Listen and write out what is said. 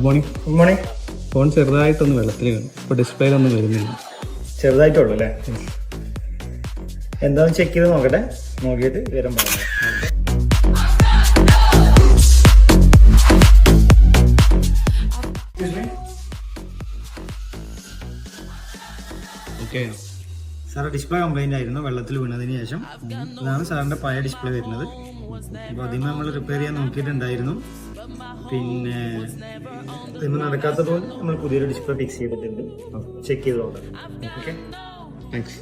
Morning. Good morning. Phone ചെറുതായിട്ടൊന്ന് വെള്ളത്തിൽ വീണു. ഇപ്പോൾ ഡിസ്പ്ലേയിലൊന്നും വരുന്നില്ല. ചെറുതായിട്ടുള്ളൂ അല്ലേ? എന്താണെന്ന് ചെക്ക് ചെയ്ത് നോക്കട്ടെ. നോക്കിയിട്ട് വിവരം പറയാം. ഓക്കെ. സാറ് ഡിസ്പ്ലേ കംപ്ലൈൻ്റ് ആയിരുന്നു വെള്ളത്തിൽ വീണതിന് ശേഷം. ഇതാണ് സാറിൻ്റെ പഴയ ഡിസ്പ്ലേ വരുന്നത്. അപ്പോൾ അതിന് നമ്മൾ റിപ്പയർ ചെയ്യാൻ നോക്കിയിട്ടുണ്ടായിരുന്നു. പിന്നെ ഇതൊന്നും നടക്കാത്തതുകൊണ്ട് നമ്മൾ പുതിയൊരു ഡിസ്പ്ലേ ഫിക്സ് ചെയ്തിട്ടുണ്ട്. ചെക്ക് ചെയ്ത് നോക്കാം. Okay, thanks.